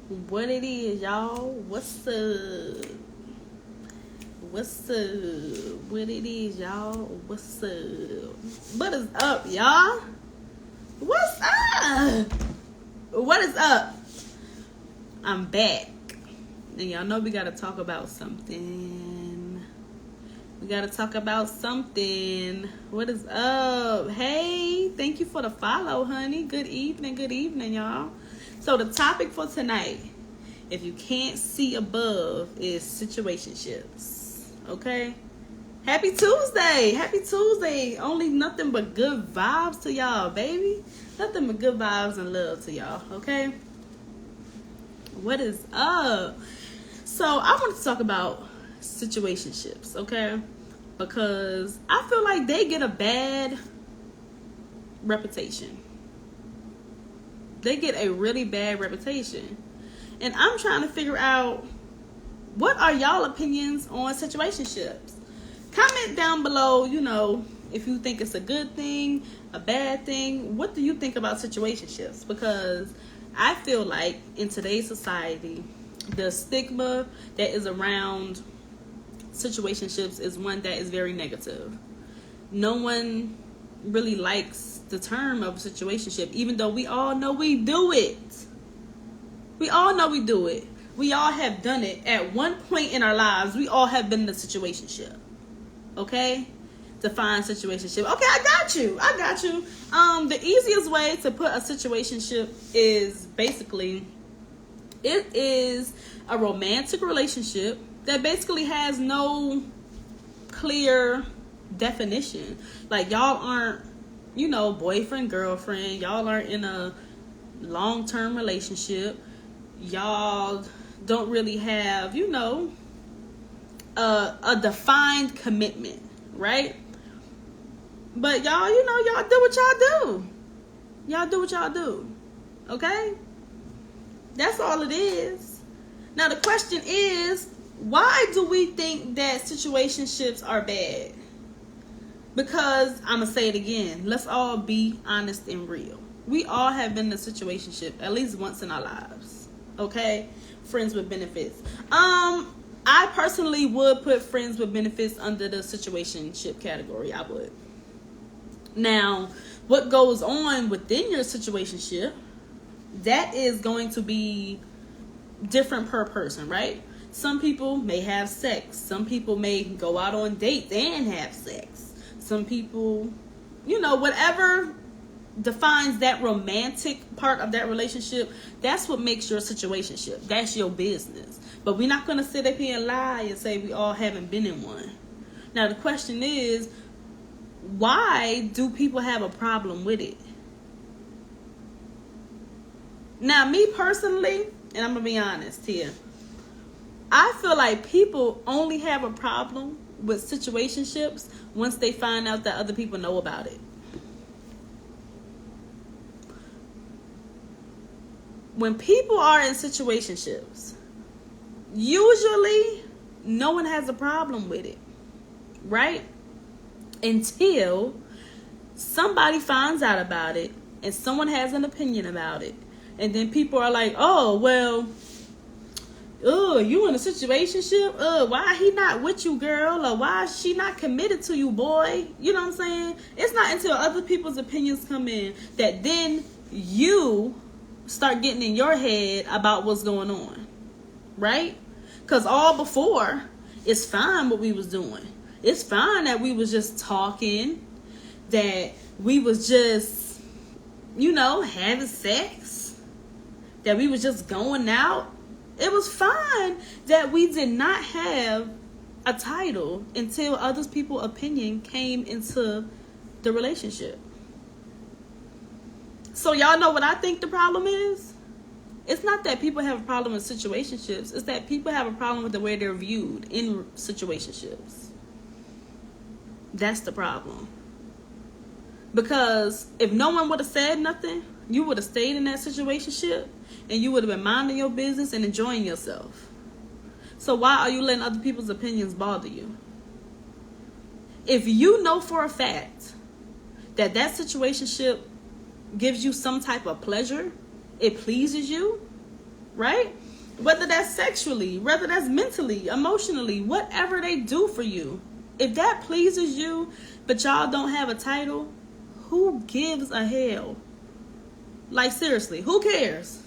What it is, y'all? What's up? What's up? What it is, y'all? What's up? What is up, y'all? What's up? What is up? I'm back. And y'all know we gotta talk about something. What is up? Hey, thank you for the follow, honey. Good evening, y'all. So the topic for tonight, if you can't see above, is situationships. Okay? Happy Tuesday. Only nothing but good vibes to y'all, baby. Nothing but good vibes and love to y'all, okay? What is up? So I want to talk about situationships, okay? Because I feel like they get a bad reputation. They get a really bad reputation. And I'm trying to figure out, what are y'all opinions on situationships? Comment down below, if you think it's a good thing, a bad thing. What do you think about situationships? Because I feel like in today's society, the stigma that is around situationships is one that is very negative. No one really likes the term of situationship, even though we all know we do it. We all have done it at one point in our lives. We all have been in a situationship. Okay? Define situationship. Okay, I got you. The easiest way to put a situationship is basically, it is a romantic relationship that basically has no clear definition. Like, y'all aren't, boyfriend, girlfriend. Y'all aren't in a long-term relationship. Y'all don't really have, a defined commitment, right? But y'all, y'all do what y'all do. Okay? That's all it is. Now the question is, why do we think that situationships are bad? Because I'm going to say it again. Let's all be honest and real. We all have been in a situationship at least once in our lives. Okay? Friends with benefits. I personally would put friends with benefits under the situationship category. I would. Now, what goes on within your situationship, that is going to be different per person, right? Some people may have sex. Some people may go out on dates and have sex. Some people, whatever defines that romantic part of that relationship, that's what makes your situationship. That's your business. But we're not going to sit up here and lie and say we all haven't been in one. Now, the question is, why do people have a problem with it? Now, me personally, and I'm going to be honest here, I feel like people only have a problem with situationships once they find out that other people know about it. When people are in situationships, usually no one has a problem with it, right? Until somebody finds out about it and someone has an opinion about it. And then people are like, oh, well, you in a situationship? Why he not with you, girl? Or why is she not committed to you, boy? You know what I'm saying? It's not until other people's opinions come in that then you start getting in your head about what's going on, right? Because all before, it's fine what we was doing. It's fine that we was just talking, that we was just, having sex, that we was just going out. It was fine that we did not have a title until other people's opinion came into the relationship. So y'all know what I think the problem is? It's not that people have a problem with situationships. It's that people have a problem with the way they're viewed in situationships. That's the problem. Because if no one would have said nothing, you would have stayed in that situationship and you would have been minding your business and enjoying yourself. So why are you letting other people's opinions bother you? If you know for a fact that situationship gives you some type of pleasure, it pleases you, right? Whether that's sexually, whether that's mentally, emotionally, whatever they do for you. If that pleases you, but y'all don't have a title, who gives a hell? Like, seriously, who cares?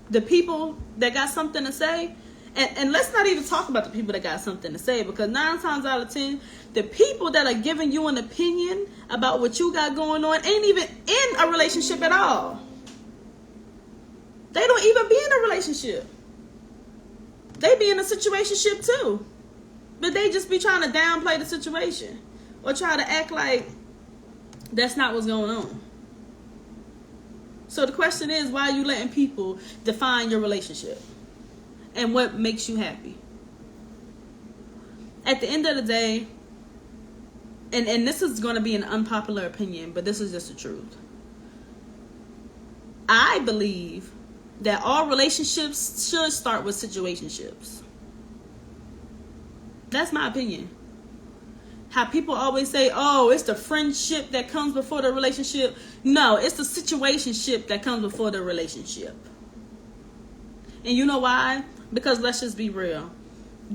The people that got something to say, and let's not even talk about the people that got something to say, because 9 times out of 10, the people that are giving you an opinion about what you got going on ain't even in a relationship at all. They don't even be in a relationship. They be in a situationship too. But they just be trying to downplay the situation or try to act like that's not what's going on. So the question is, why are you letting people define your relationship and what makes you happy? At the end of the day, and this is going to be an unpopular opinion, but this is just the truth. I believe that all relationships should start with situationships. That's my opinion. How people always say, oh, it's the friendship that comes before the relationship. No, it's the situationship that comes before the relationship. And you know why? Because let's just be real.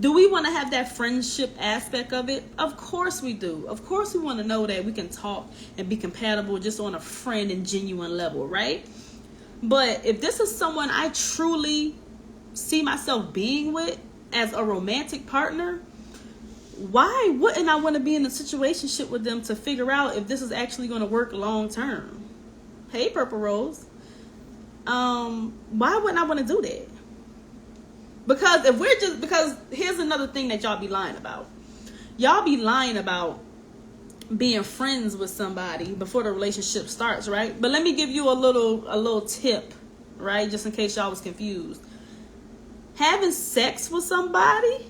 Do we want to have that friendship aspect of it? Of course we do. Of course we want to know that we can talk and be compatible just on a friend and genuine level, right? But if this is someone I truly see myself being with as a romantic partner, why wouldn't I want to be in a situationship with them to figure out if this is actually going to work long term? Hey, Purple Rose. Why wouldn't I want to do that? Because here's another thing that y'all be lying about. Y'all be lying about being friends with somebody before the relationship starts, right? But let me give you a little tip, right? Just in case y'all was confused. Having sex with somebody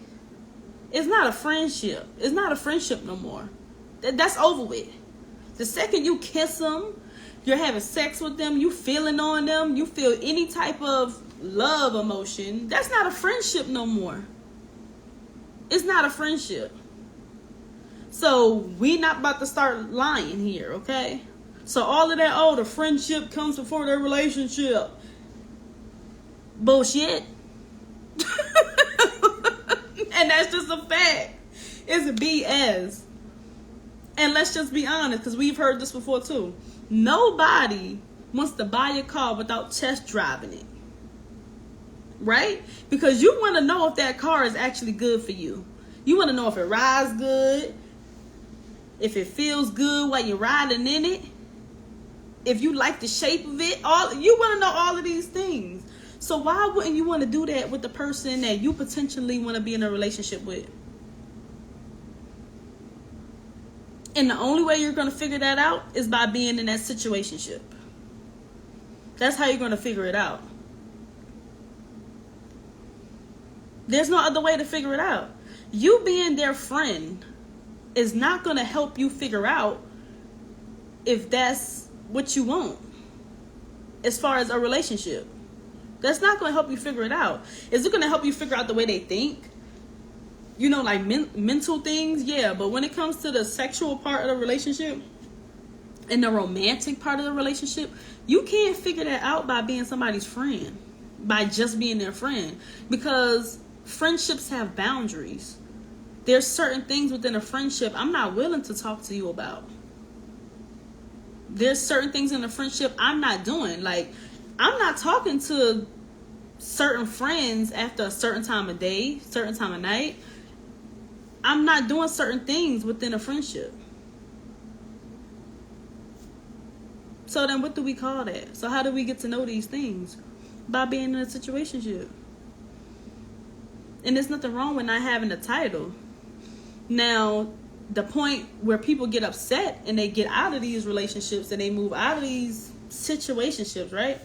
is not a friendship. It's not a friendship no more. That's over with. The second you kiss them, you're having sex with them, you feeling on them, you feel any type of love emotion, that's not a friendship no more. It's not a friendship. So we not about to start lying here, okay? So all of that, oh, the friendship comes before the relationship. Bullshit. And that's just a fact. It's a BS. And let's just be honest, because we've heard this before too. Nobody wants to buy a car without test driving it. Right? Because you want to know if that car is actually good for you. You want to know if it rides good, if it feels good while you're riding in it, if you like the shape of it. You want to know all of these things. So why wouldn't you want to do that with the person that you potentially want to be in a relationship with? And the only way you're going to figure that out is by being in that situationship. That's how you're going to figure it out. There's no other way to figure it out. You being their friend is not going to help you figure out if that's what you want as far as a relationship. That's not going to help you figure it out. Is it going to help you figure out the way they think? You know, like mental things? Yeah, but when it comes to the sexual part of the relationship and the romantic part of the relationship, you can't figure that out by being somebody's friend, by just being their friend. Because friendships have boundaries. There's certain things within a friendship I'm not willing to talk to you about. There's certain things in a friendship I'm not doing. Like, I'm not talking to certain friends after a certain time of day, certain time of night. I'm not doing certain things within a friendship. So then what do we call that? So how do we get to know these things? By being in a situationship. And there's nothing wrong with not having a title. Now, the point where people get upset and they get out of these relationships and they move out of these situationships, right?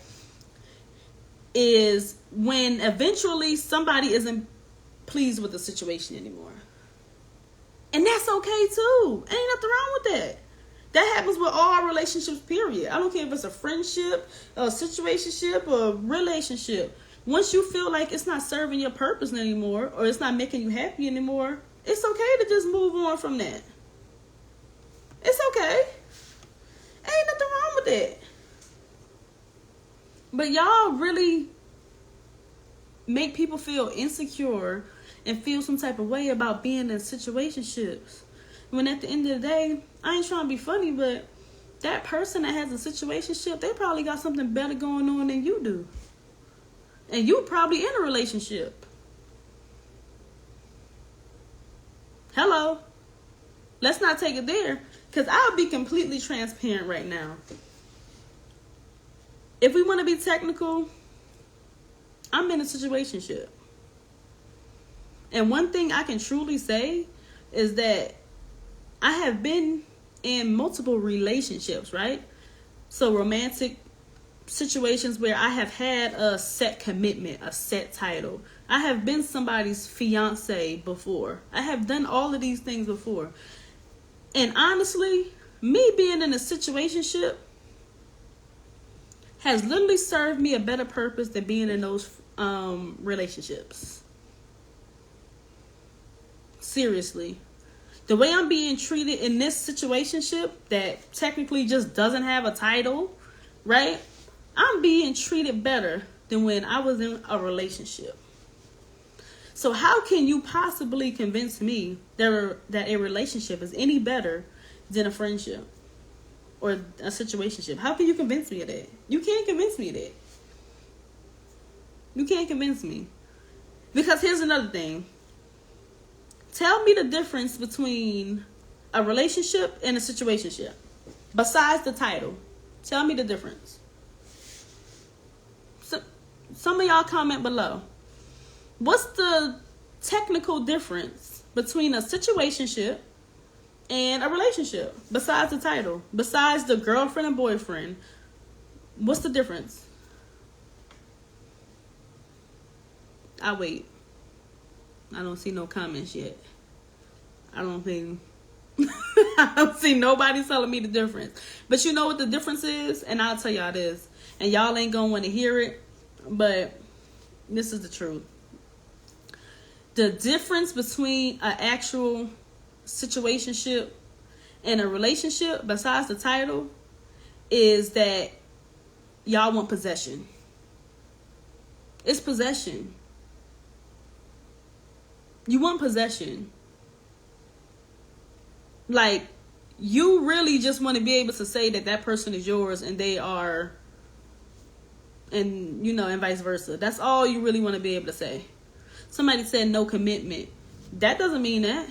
Is when eventually somebody isn't pleased with the situation anymore. And that's okay too. Ain't nothing wrong with that. That happens with all relationships, period. I don't care if it's a friendship, a situationship, or a relationship. Once you feel like it's not serving your purpose anymore, or it's not making you happy anymore, it's okay to just move on from that. It's okay. Ain't nothing wrong with that. But y'all really make people feel insecure and feel some type of way about being in situationships. When at the end of the day, I ain't trying to be funny, but that person that has a situationship, they probably got something better going on than you do. And you probably in a relationship. Hello. Let's not take it there. Because I'll be completely transparent right now. If we want to be technical, I'm in a situationship. And one thing I can truly say is that I have been in multiple relationships, right? So romantic situations where I have had a set commitment, a set title. I have been somebody's fiance before. I have done all of these things before. And honestly, me being in a situationship has literally served me a better purpose than being in those relationships. Seriously. The way I'm being treated in this situationship that technically just doesn't have a title, right? I'm being treated better than when I was in a relationship. So how can you possibly convince me that a relationship is any better than a friendship or a situationship? How can you convince me of that? You can't convince me of that. You can't convince me. Because here's another thing. Tell me the difference between a relationship and a situationship. Besides the title. Tell me the difference. So, some of y'all comment below. What's the technical difference between a situationship and a relationship? Besides the title. Besides the girlfriend and boyfriend. What's the difference? I'll wait. I don't see no comments yet. I don't see nobody telling me the difference. But you know what the difference is? And I'll tell y'all this. And y'all ain't gonna want to hear it. But this is the truth. The difference between an actual situationship and a relationship, besides the title, is that y'all want possession. It's possession. You want possession. Like, you really just want to be able to say that that person is yours and they are, and and vice versa. That's all you really want to be able to say. Somebody said no commitment. That doesn't mean that.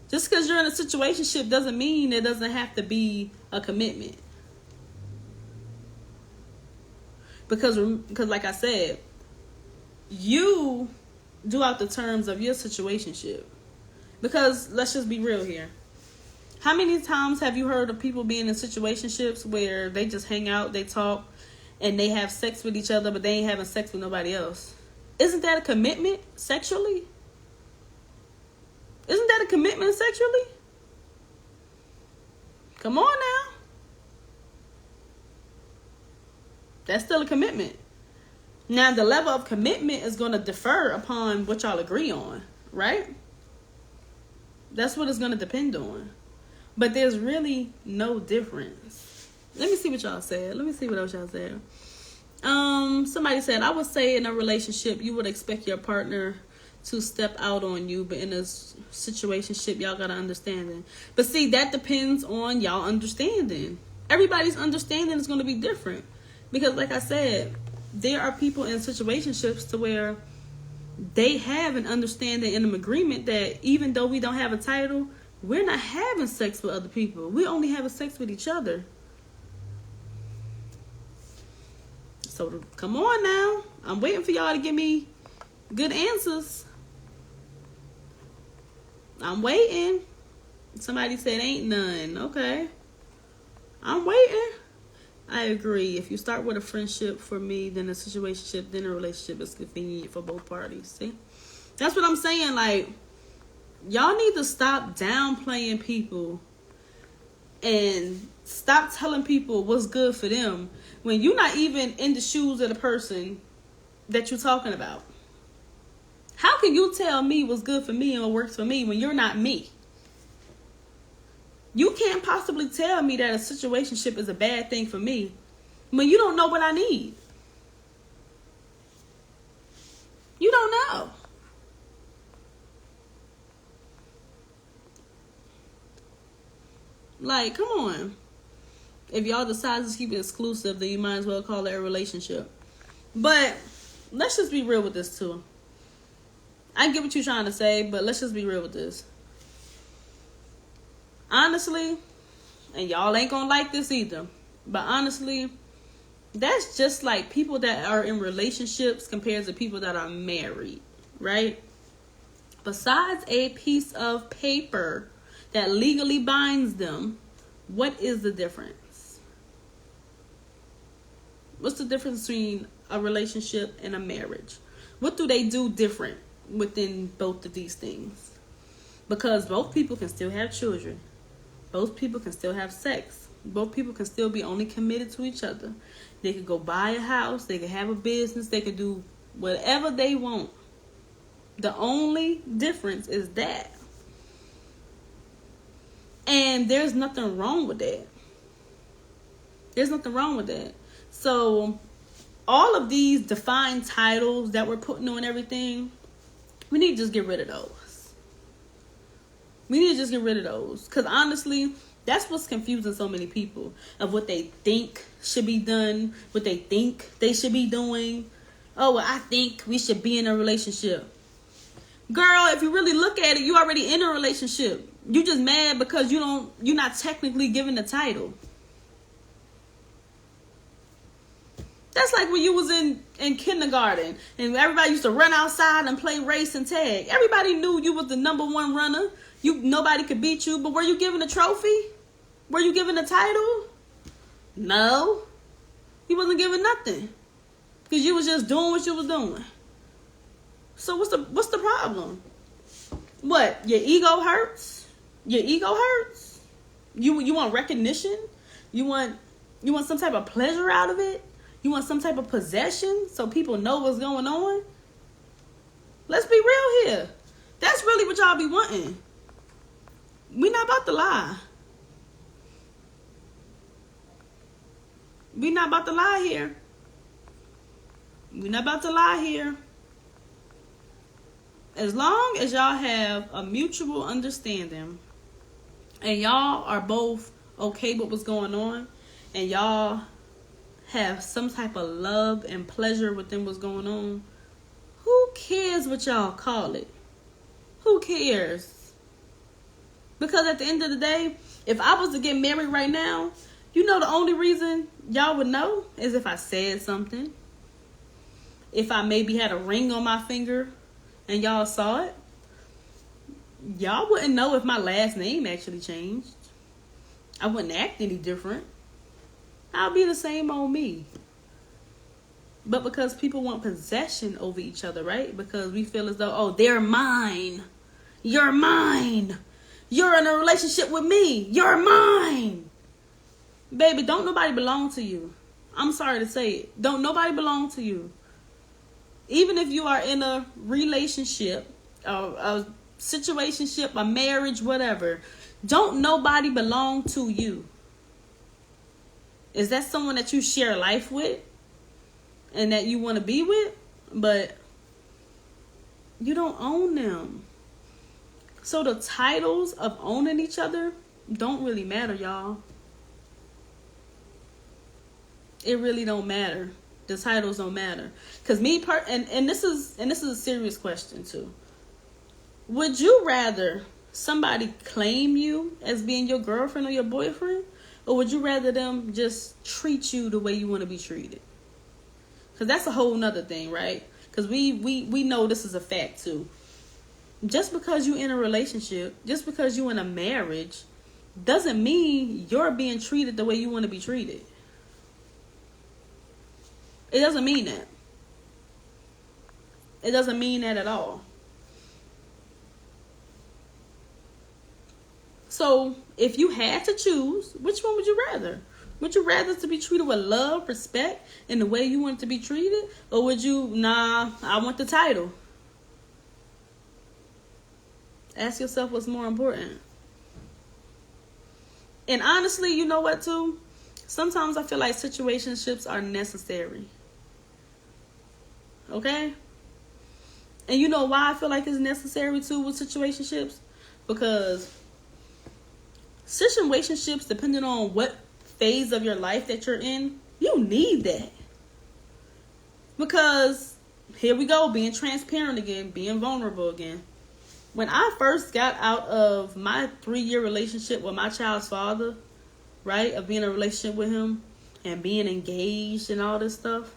Just because you're in a situationship doesn't mean it doesn't have to be a commitment. Because like I said, you do out the terms of your situationship. Because let's just be real here. How many times have you heard of people being in situationships where they just hang out, they talk, and they have sex with each other, but they ain't having sex with nobody else? Isn't that a commitment sexually? Isn't that a commitment sexually? Come on now. That's still a commitment. Now, the level of commitment is going to differ upon what y'all agree on, right? That's what it's going to depend on. But there's really no difference. Let me see what y'all said. Let me see what else y'all said. Somebody said, I would say in a relationship, you would expect your partner to step out on you, but in a situationship, y'all got to understanding. But see, that depends on y'all understanding. Everybody's understanding is going to be different. Because like I said, there are people in situationships to where they have an understanding and an agreement that even though we don't have a title, we're not having sex with other people. We're only having sex with each other. So come on now. I'm waiting for y'all to give me good answers. I'm waiting. Somebody said ain't none. Okay. I'm waiting. I agree. If you start with a friendship for me, then a situationship, then a relationship is convenient for both parties. See? That's what I'm saying. Like, y'all need to stop downplaying people and stop telling people what's good for them when you're not even in the shoes of the person that you're talking about. How can you tell me what's good for me and what works for me when you're not me? You can't possibly tell me that a situationship is a bad thing for me when you don't know what I need? You don't know. Like, come on. If y'all decide to keep it exclusive, then you might as well call it a relationship. But let's just be real with this too. I get what you're trying to say, but let's just be real with this. Honestly, and y'all ain't gonna like this either, but honestly, that's just like people that are in relationships compared to people that are married, right? Besides a piece of paper that legally binds them, what is the difference? What's the difference between a relationship and a marriage? What do they do different within both of these things? Because both people can still have children. Both people can still have sex. Both people can still be only committed to each other. They could go buy a house. They could have a business. They could do whatever they want. The only difference is that. And there's nothing wrong with that. There's nothing wrong with that. So all of these defined titles that we're putting on everything, we need to just get rid of those. We need to just get rid of those. Because honestly, that's what's confusing so many people of what they think should be done, what they think they should be doing. Oh, well, I think we should be in a relationship. Girl, if you really look at it, you already in a relationship. You just mad because you're not technically given the title. That's like when you was in kindergarten and everybody used to run outside and play race and tag. Everybody knew you was the number one runner. Nobody could beat you, but were you given a trophy? Were you given a title? No. You wasn't given nothing. Because you was just doing what you was doing. So what's the problem? What? Your ego hurts? Your ego hurts? You want recognition? You want some type of pleasure out of it? You want some type of possession so people know what's going on? Let's be real here. That's really what y'all be wanting. We not about to lie. We not about to lie here. We not about to lie here. As long as y'all have a mutual understanding and y'all are both okay with what's going on and y'all have some type of love and pleasure within what's going on, who cares what y'all call it? Who cares? Because at the end of the day, if I was to get married right now, you know the only reason y'all would know is if I said something. If I maybe had a ring on my finger and y'all saw it. Y'all wouldn't know if my last name actually changed. I wouldn't act any different. I'll be the same old me. But because people want possession over each other, right? Because we feel as though, oh, they're mine. You're mine. You're in a relationship with me. You're mine. Baby, don't nobody belong to you. I'm sorry to say it. Don't nobody belong to you. Even if you are in a relationship, a situationship, a marriage, whatever, don't nobody belong to you. Is that someone that you share life with and that you want to be with? But you don't own them. So the titles of owning each other don't really matter, y'all. It really don't matter. The titles don't matter. Because and this is a serious question too. Would you rather somebody claim you as being your girlfriend or your boyfriend? Or would you rather them just treat you the way you want to be treated? Because that's a whole nother thing, right? Because we know this is a fact too. Just because you're in a relationship, just because you're in a marriage, doesn't mean you're being treated the way you want to be treated. It doesn't mean that. It doesn't mean that at all. So, if you had to choose, which one would you rather? Would you rather to be treated with love, respect, and the way you want to be treated? Or would you, I want the title? Ask yourself what's more important. And honestly, you know what too? Sometimes I feel like situationships are necessary. Okay? And you know why I feel like it's necessary too with situationships? Because situationships, depending on what phase of your life that you're in, you need that. Because here we go, being transparent again, being vulnerable again. When I first got out of my 3-year relationship with my child's father, right, of being in a relationship with him and being engaged and all this stuff,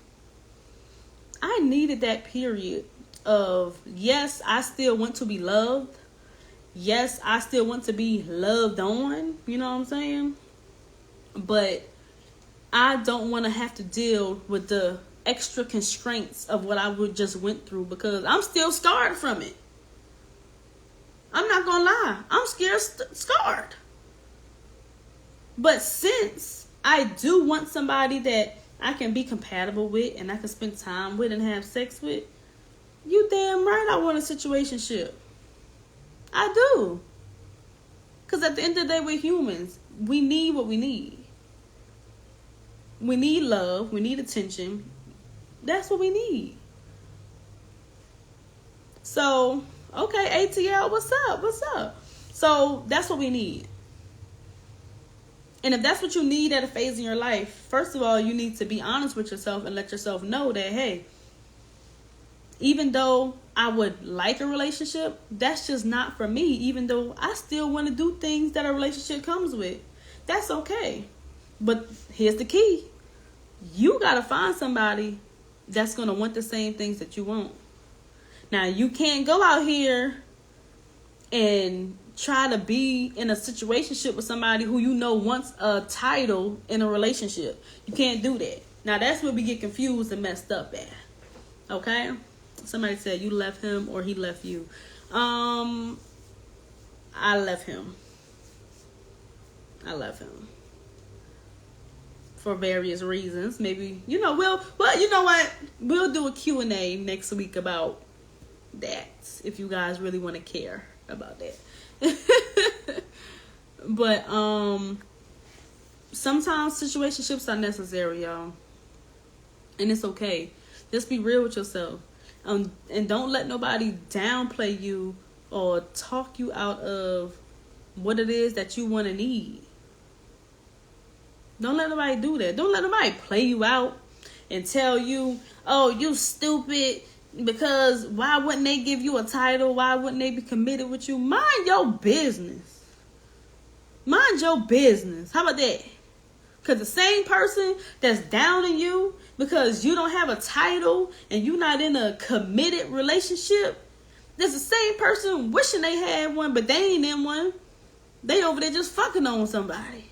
I needed that period of, yes, I still want to be loved. Yes, I still want to be loved on. You know what I'm saying? But I don't want to have to deal with the extra constraints of what I would just went through, because I'm still scarred from it. I'm not gonna lie, I'm scarred. But since I do want somebody that I can be compatible with and I can spend time with and have sex with, you damn right I want a situationship. I do. Because at the end of the day, we're humans. We need what we need. We need love. We need attention. That's what we need. So, okay, ATL, what's up? What's up? So, that's what we need. And if that's what you need at a phase in your life, first of all, you need to be honest with yourself and let yourself know that, hey, even though I would like a relationship, that's just not for me. Even though I still want to do things that a relationship comes with. That's okay. But here's the key. You got to find somebody that's going to want the same things that you want. Now, you can't go out here and try to be in a situationship with somebody who you know wants a title in a relationship. You can't do that. Now, that's where we get confused and messed up at. Okay? Somebody said you left him or he left you. I left him. For various reasons. Maybe, you know, you know what? We'll do a Q&A next week about that, if you guys really want to care about that. But sometimes situationships are necessary, y'all. And it's okay. Just be real with yourself. And don't let nobody downplay you or talk you out of what it is that you want to need. Don't let nobody do that. Don't let nobody play you out and tell you, oh, you stupid, because why wouldn't they give you a title? Why wouldn't they be committed with you? Mind your business. Mind your business. How about that? Because the same person that's downing you because you don't have a title and you're not in a committed relationship, there's the same person wishing they had one, but they ain't in one. They over there just fucking on somebody.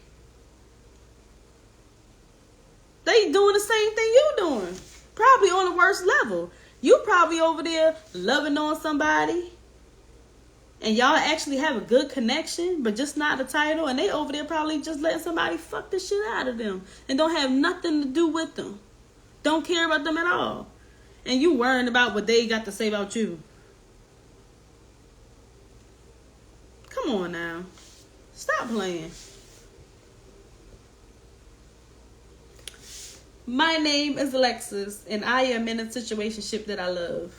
They doing the same thing you doing. Probably on the worst level. You probably over there loving on somebody. And y'all actually have a good connection, but just not a title. And they over there probably just letting somebody fuck the shit out of them. And don't have nothing to do with them. Don't care about them at all. And you worrying about what they got to say about you. Come on now. Stop playing. My name is Alexis, and I am in a situationship that I love.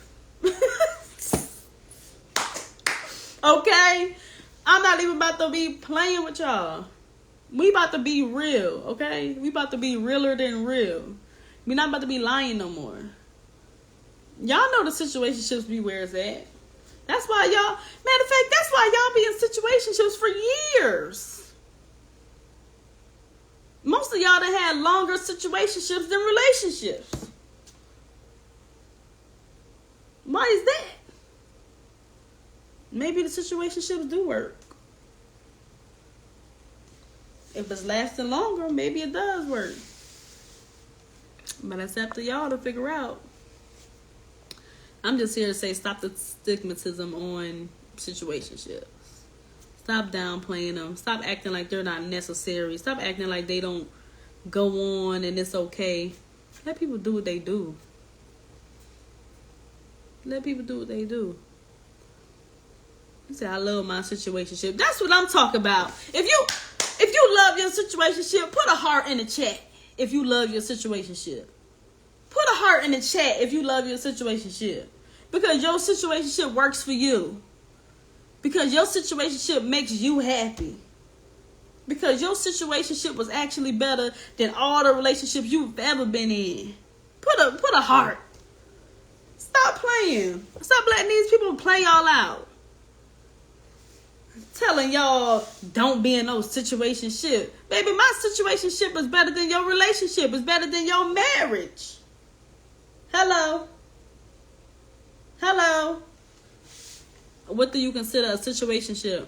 Okay? I'm not even about to be playing with y'all. We about to be real, okay? We about to be realer than real. We not about to be lying no more. Y'all know the situationships be where it's at. That's why y'all, matter of fact, that's why y'all be in situationships for years. Most of y'all done had longer situationships than relationships. Why is that? Maybe the situationships do work. If it's lasting longer, maybe it does work. But it's up to y'all to figure out. I'm just here to say stop the stigmatism on situationships. Stop downplaying them. Stop acting like they're not necessary. Stop acting like they don't go on and it's okay. Let people do what they do. Let people do what they do. You say, I love my situationship. That's what I'm talking about. If If you love your situationship, put a heart in the chat. If you love your situationship, put a heart in the chat. If you love your situationship, because your situationship works for you. Because your situationship makes you happy. Because your situationship was actually better than all the relationships you've ever been in. Put a heart. Stop playing. Stop letting these people play y'all out. Telling y'all don't be in no situationship. Baby, my situationship is better than your relationship. It's better than your marriage. Hello. What do you consider a situationship?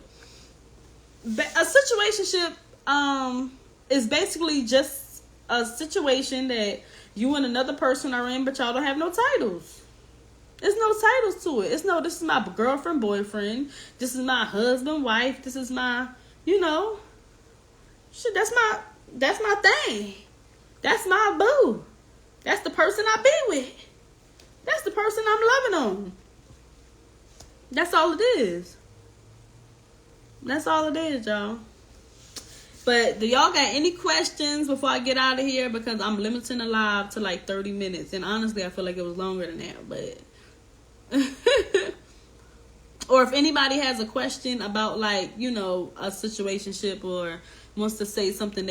A situationship is basically just a situation that you and another person are in, but y'all don't have no titles. There's no titles to it. It's no, this is my girlfriend, boyfriend. This is my husband, wife. This is my, shit, that's my thing. That's my boo. That's the person I be with. That's the person I'm loving on. That's all it is. That's all it is, y'all. But do y'all got any questions before I get out of here? Because I'm limiting the live to like 30 minutes. And honestly, I feel like it was longer than that. But or if anybody has a question about like, a situationship or wants to say something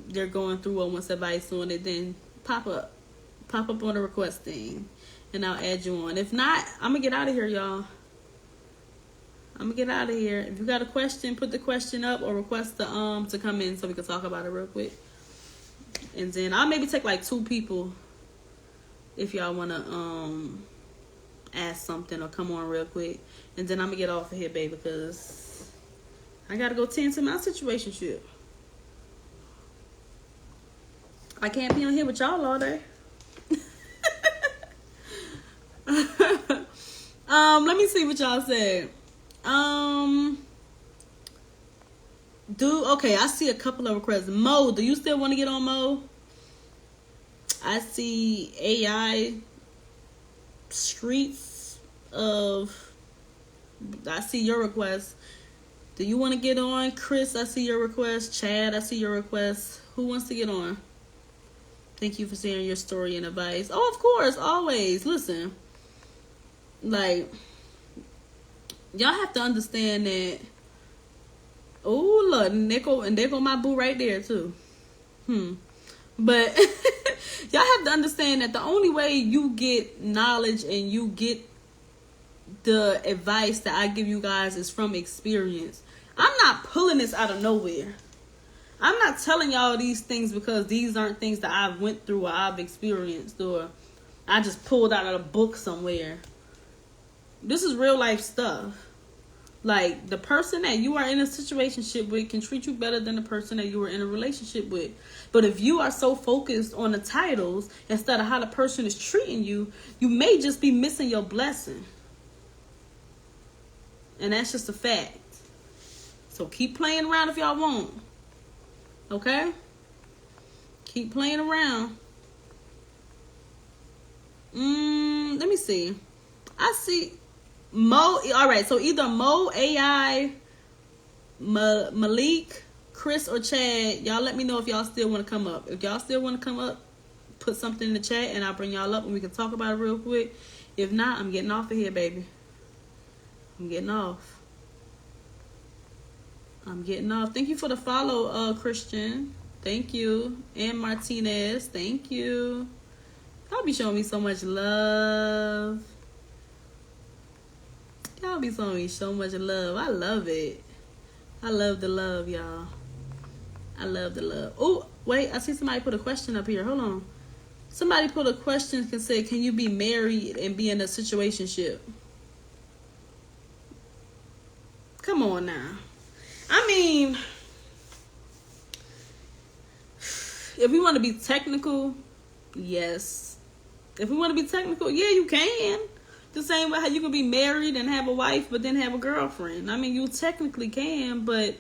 they're going through or wants advice on it, then pop up on the request thing and I'll add you on. If not, I'm gonna get out of here, y'all. If you got a question, put the question up or request to come in so we can talk about it real quick. And then I'll maybe take like 2 people if y'all wanna ask something or come on real quick. And then I'm gonna get off of here, baby, because I gotta go tend to my situationship. I can't be on here with y'all all day. Let me see what y'all said. Okay, I see a couple of requests. Mo, do you still want to get on, Mo? I see AI streets of, I see your request. Do you want to get on? Chris, I see your request. Chad, I see your request. Who wants to get on? Thank you for sharing your story and advice. Oh, of course, always. Listen, like, y'all have to understand that. Oh, look, and there go my boo right there too. But y'all have to understand that the only way you get knowledge and you get the advice that I give you guys is from experience. I'm not pulling this out of nowhere. I'm not telling y'all these things because these aren't things that I've went through or I've experienced or I just pulled out of a book somewhere. This is real life stuff. Like, the person that you are in a situationship with can treat you better than the person that you were in a relationship with. But if you are so focused on the titles instead of how the person is treating you, you may just be missing your blessing. And that's just a fact. So keep playing around if y'all want. Okay? Keep playing around. Let me see. I see Mo. All right, so either Mo, AI, Malik, Chris, or Chad. Y'all let me know if y'all still want to come up. If y'all still want to come up, put something in the chat and I'll bring y'all up and we can talk about it real quick. If not, I'm getting off of here, baby. I'm getting off. Thank you for the follow, Christian. Thank you. And Martinez. Thank you. Y'all be showing me so much love. Y'all be showing me so much love. I love it. I love the love, y'all. I love the love. Oh, wait. I see somebody put a question up here. Hold on. Somebody put a question and say, can you be married and be in a situationship? Come on now. I mean, if we want to be technical, yes. If we want to be technical, yeah, you can. The same way how you can be married and have a wife, but then have a girlfriend. I mean, you technically can, but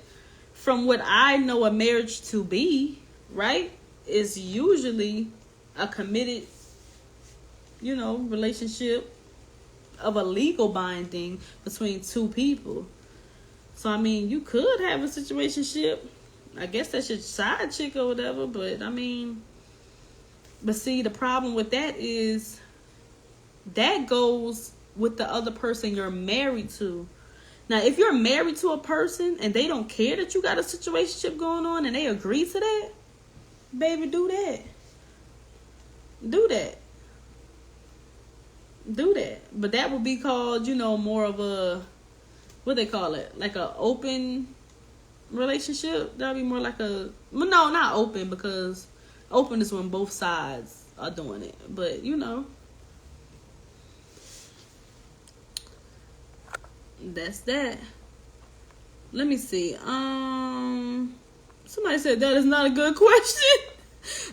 from what I know a marriage to be, right, is usually a committed, relationship of a legal binding between 2 people. So, I mean, you could have a situationship I guess that's your side chick or whatever. But but see, the problem with that is that goes with the other person you're married to. Now, if you're married to a person and they don't care that you got a situationship going on and they agree to that, baby, do that. Do that. Do that. But that would be called, more of a, what they call it? Like a open relationship. That would be more like no, not open, because open is when both sides are doing it. But, that's that. Let me see. Somebody said that is not a good question.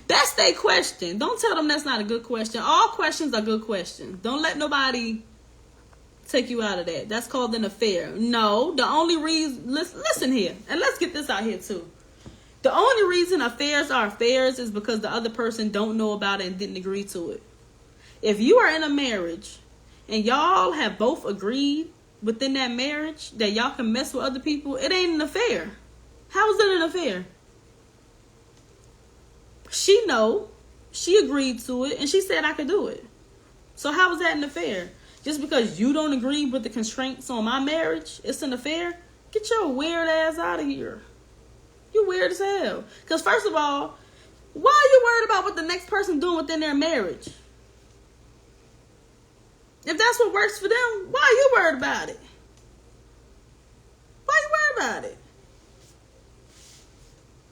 That's their question. Don't tell them that's not a good question. All questions are good questions. Don't let nobody take you out of that. That's called an affair. No, the only reason, listen here, and let's get this out here too. The only reason affairs are affairs is because the other person don't know about it and didn't agree to it. If you are in a marriage and y'all have both agreed within that marriage that y'all can mess with other people, it ain't an affair. How is it an affair? She agreed to it, and she said I could do it. So how is that an affair? Just because you don't agree with the constraints on my marriage, it's an affair? Get your weird ass out of here. You weird as hell. Because first of all, why are you worried about what the next person doing within their marriage? If that's what works for them, why are you worried about it? Why are you worried about it?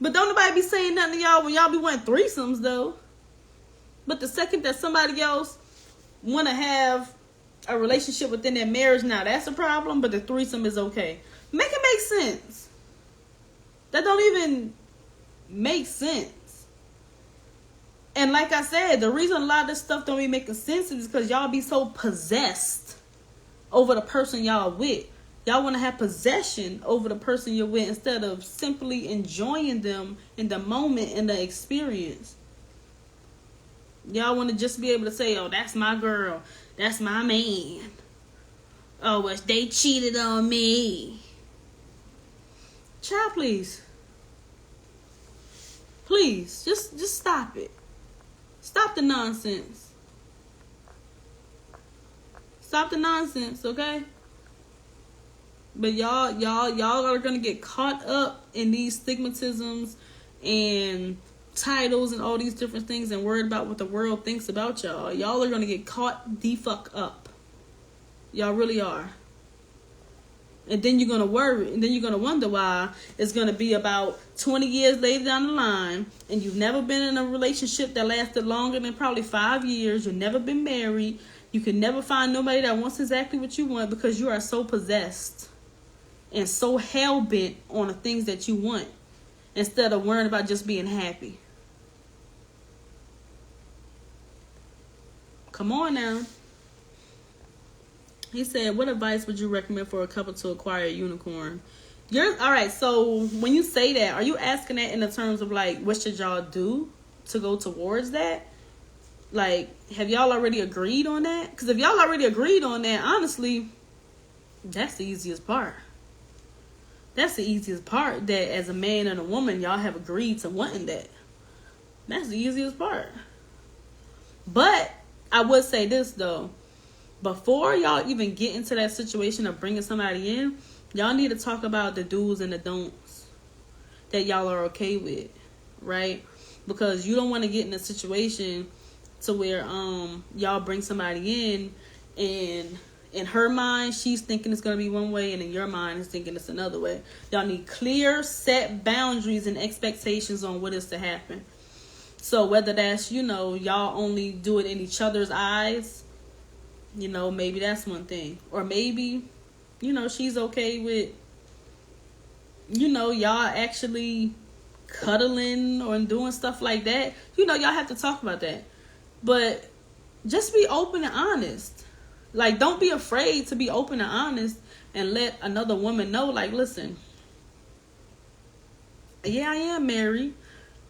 But don't nobody be saying nothing to y'all when y'all be wanting threesomes, though. But the second that somebody else want to have a relationship within their marriage, now that's a problem, but the threesome is okay. Make it make sense. That don't even make sense. And like I said, the reason a lot of this stuff don't be making sense is because y'all be so possessed over the person y'all with. Y'all want to have possession over the person you're with instead of simply enjoying them in the moment and the experience. Y'all want to just be able to say, oh, that's my girl. That's my man. Oh, well, they cheated on me. Child, please. Please, just stop it. Stop the nonsense. Stop the nonsense, okay? But y'all are gonna get caught up in these stigmatisms and titles and all these different things and worried about what the world thinks about y'all. Y'all are gonna get caught the fuck up. Y'all really are. And then you're gonna worry, and then you're gonna wonder why it's gonna be about 20 years later down the line, and you've never been in a relationship that lasted longer than probably 5 years. You've never been married. You can never find nobody that wants exactly what you want because you are so possessed and so hell-bent on the things that you want instead of worrying about just being happy. Come on now. He said, what advice would you recommend for a couple to acquire a unicorn? All right, so when you say that, are you asking that in the terms of like, what should y'all do to go towards that? Like, have y'all already agreed on that? Because if y'all already agreed on that, honestly, that's the easiest part. That's the easiest part, that as a man and a woman, y'all have agreed to wanting that. That's the easiest part. But I would say this, though. Before y'all even get into that situation of bringing somebody in, y'all need to talk about the do's and the don'ts that y'all are okay with, right? Because you don't want to get in a situation to where y'all bring somebody in and in her mind she's thinking it's going to be one way and in your mind is thinking it's another way. Y'all need clear set boundaries and expectations on what is to happen. So whether that's, y'all only do it in each other's eyes, maybe that's one thing. Or maybe, she's okay with, y'all actually cuddling or doing stuff like that. Y'all have to talk about that. But just be open and honest. Like, don't be afraid to be open and honest and let another woman know, like, listen, yeah, I am married,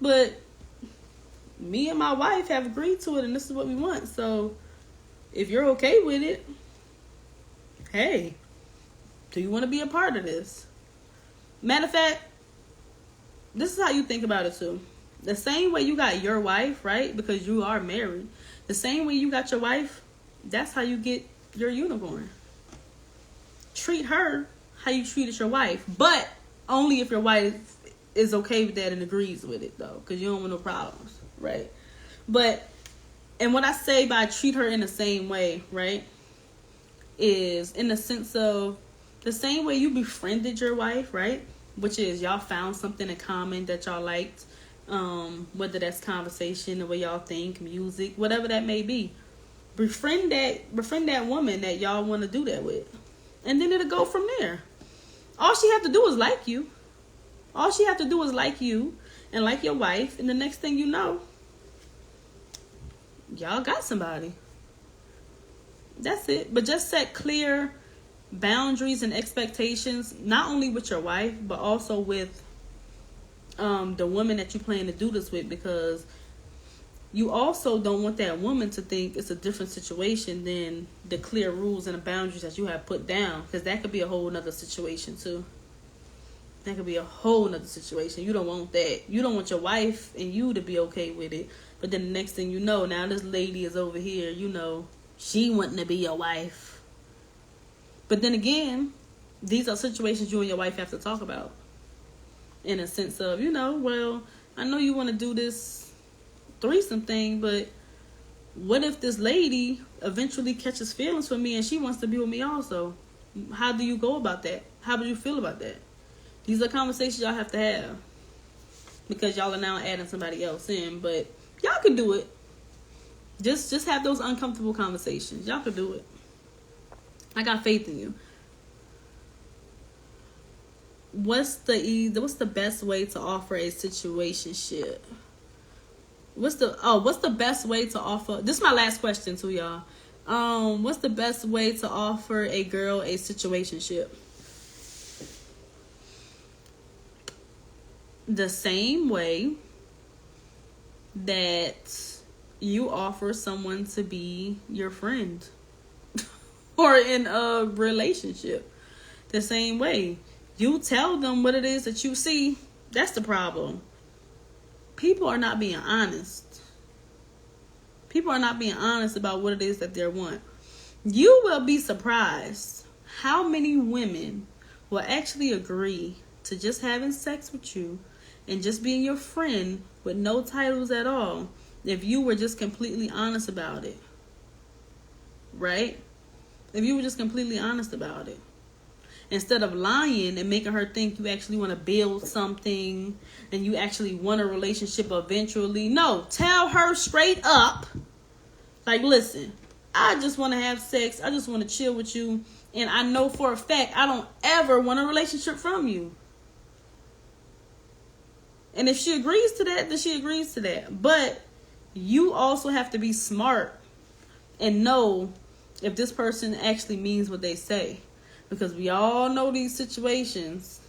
but me and my wife have agreed to it and this is what we want. So if you're okay with it, hey, do you want to be a part of this? Matter of fact, this is how you think about it too. The same way you got your wife, right? Because you are married. The same way you got your wife, that's how you get your unicorn. Treat her how you treated your wife, but only if your wife is okay with that and agrees with it, though, because you don't want no problems, right? But, and what I say by treat her in the same way, right, is in the sense of the same way you befriended your wife, right, which is y'all found something in common that y'all liked, whether that's conversation, the way y'all think, music, whatever that may be. Befriend that woman that y'all want to do that with, and then it'll go from there. All she have to do is like you. All she have to do is like you and like your wife, and the next thing you know, y'all got somebody. That's it. But just set clear boundaries and expectations, not only with your wife, but also with the woman that you plan to do this with, because you also don't want that woman to think it's a different situation than the clear rules and the boundaries that you have put down, because that could be a whole nother situation too. That could be a whole nother situation. You don't want that. You don't want your wife and you to be okay with it. But then the next thing you know, now this lady is over here, you know, she wanting to be your wife. But then again, these are situations you and your wife have to talk about. In a sense of, you know, well, I know you want to do this threesome thing, but what if this lady eventually catches feelings for me and she wants to be with me also? How do you go about that? How do you feel about that? These are conversations y'all have to have, because y'all are now adding somebody else in, but y'all can do it. Just have those uncomfortable conversations. Y'all can do it. I got faith in you. What's the best way to offer a situationship? What's the best way to offer? This is my last question to y'all. What's the best way to offer a girl a situationship? The same way that you offer someone to be your friend or in a relationship. The same way. You tell them what it is that you see. That's the problem. People are not being honest. People are not being honest about what it is that they want. You will be surprised how many women will actually agree to just having sex with you and just being your friend with no titles at all if you were just completely honest about it. Right? If you were just completely honest about it. Instead of lying and making her think you actually want to build something and you actually want a relationship eventually. No, tell her straight up. Like, listen, I just want to have sex. I just want to chill with you. And I know for a fact I don't ever want a relationship from you. And if she agrees to that, then she agrees to that. But you also have to be smart and know if this person actually means what they say. Because we all know these situations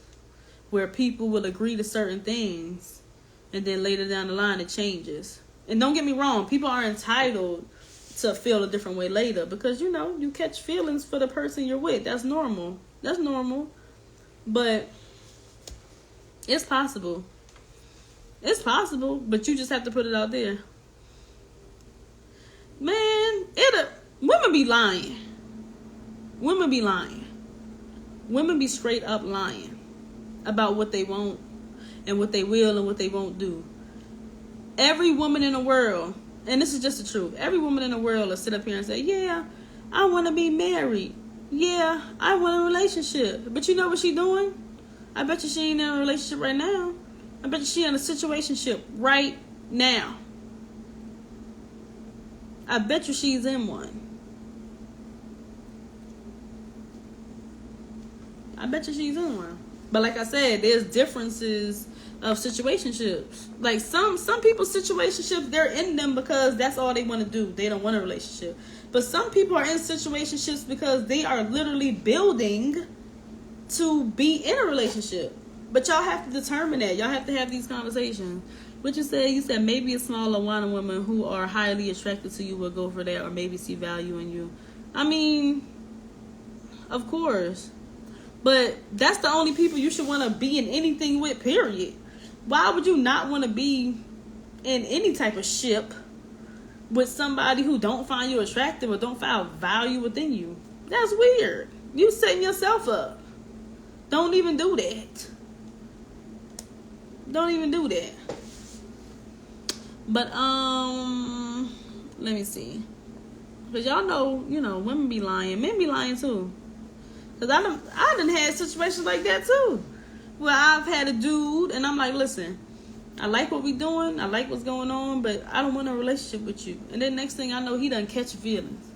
where people will agree to certain things and then later down the line it changes. And don't get me wrong, people are entitled to feel a different way later because, you know, you catch feelings for the person you're with. That's normal. That's normal. But it's possible. It's possible, but you just have to put it out there. Man, women be lying. Women be lying. Women be straight up lying about what they want and what they will and what they won't do. Every woman in the world, and this is just the truth, every woman in the world will sit up here and say, yeah, I want to be married. Yeah, I want a relationship. But you know what she doing? I bet you she ain't in a relationship right now. I bet you she in a situationship right now. I bet you she's in one. I bet you she's in one. But like I said, there's differences of situationships. Like some people's situationships, they're in them because that's all they want to do. They don't want a relationship. But some people are in situationships because they are literally building to be in a relationship. But y'all have to determine that. Y'all have to have these conversations. What you said? You said maybe a smaller amount of women who are highly attracted to you will go for that or maybe see value in you. I mean, of course. But that's the only people you should want to be in anything with, period. Why would you not want to be in any type of ship with somebody who don't find you attractive or don't find value within you? That's weird. You setting yourself up. Don't even do that. Don't even do that. But let me see. Cause y'all know, women be lying, men be lying too. Cause I done had situations like that too, where I've had a dude and I'm like, listen, I like what we doing, I like what's going on, but I don't want a relationship with you. And then next thing I know, he done catch feelings.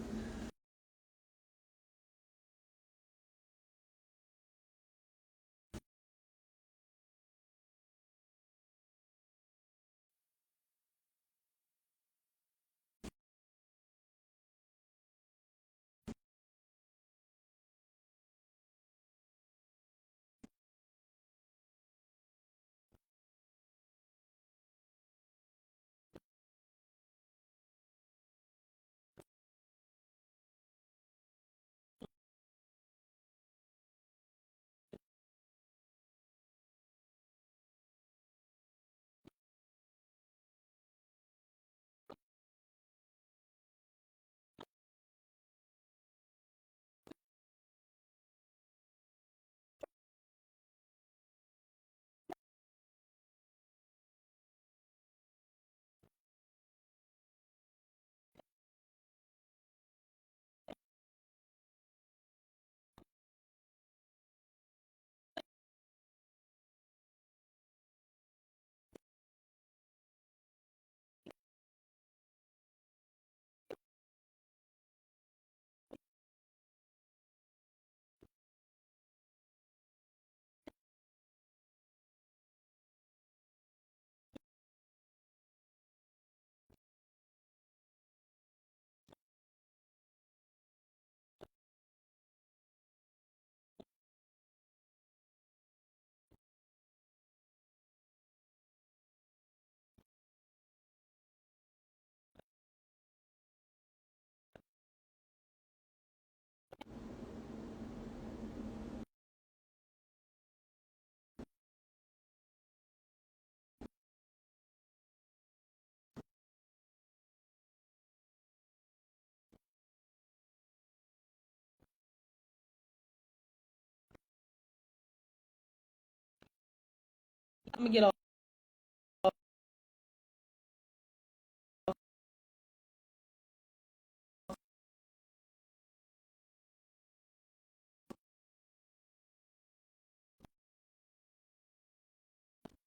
I'm gonna get off.